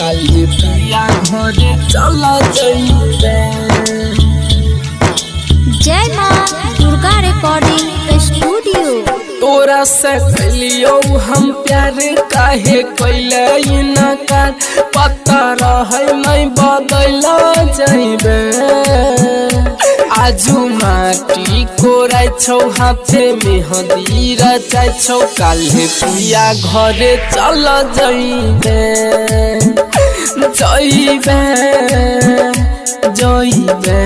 काली पिया घरे चला जाइबे। जय माँ दुर्गा रिकॉर्डिंग स्टूडियो। तोरा से कलियो हम प्यार काहे कैले इनकार, पता रहे नहीं बदल जाइबे। आजू माटी कोराइ छौ हाथे मेहंदी रचाइ छौ, काल्हे पिया घरे चल जाइबे। जाइबे जाइबे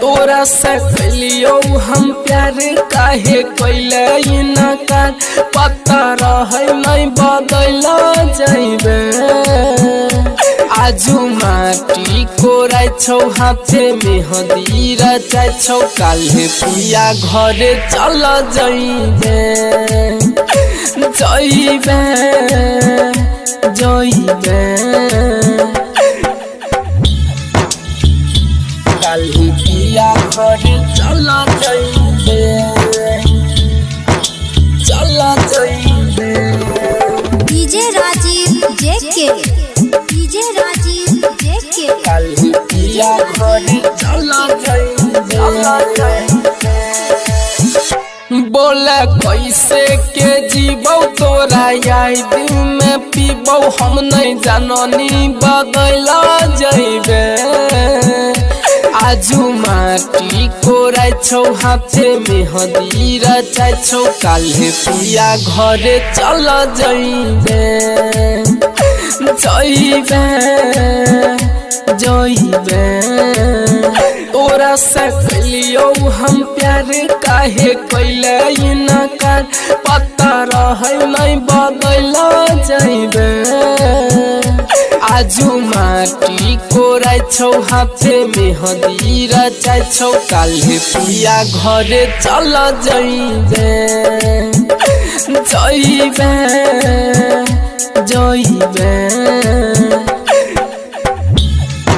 तोरा से कलियो हम प्यार काहे कैले इनकार, पता रहे नहीं बदल जाइबे। आजू माटी कोराइ छौ हाथे मेहंदी रचाइ छौ, काल्हे पिया घरे चल जाइबे। जाइबे जाइबे काल्हे पिया घरे चल जाइबे। चल जाइबे डीजे राजीव जेके, डीजे राजीव जेके। काल्हे पिया घरे चल जाइबे। बोले कैसे के जीवो तोरा याद में पीबो, हम नहीं जाननी बदल जाइबे। आजू माटी कोराइ छौ हाथे मेहंदी रचाइ छौ, काल्हे पिया घरे चल जाइबे। जाइबे जाइबे तोरा से कलियो हम प्यार काहे कैले इनकार, पता रहे नहीं बदल जाइबे। आजू माटी कोराइ छौ हाथे मेहंदी रचाइ छौ, काल्हे पिया घरे चल जाइबे। जाइबे जाइबे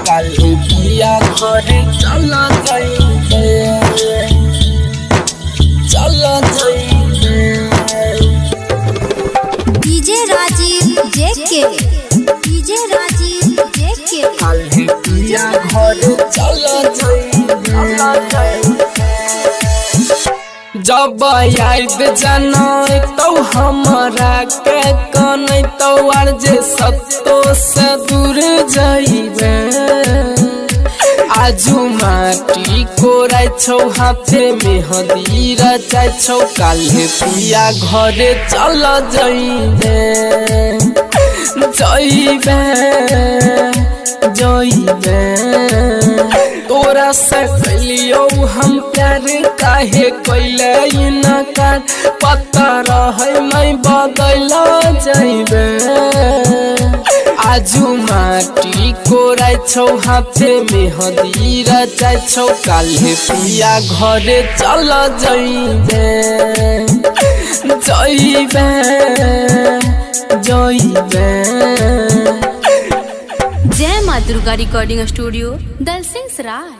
काल्हे पिया घरे चल जाइबे। चल जाइबे डीजे राजीव जेके, डीजे राजीव जेके। काल्हे पिया घरे चल जाइबे। जब याद जाना तो हमरा के कनै तो आर जे सत्तो से दूर जाइबे। आजू माटी कोराइ छौ हाथे मेहंदी रचाइ छौ, काल्हे पिया घरे चल जाइबे। जाइबे जाइबे तोरा से कलियो हम प्यार काहे कैले इनकार, पता रहे नहीं बदल जाइबे। आजू माटी कोराइ छौ हाथे मेहंदी रचाइ छौ, काल्हे पिया घरे चल जाइबे। जाइबे जाइबे जय माँ दुर्गा रिकॉर्डिंग स्टूडियो दलसिंह सराय।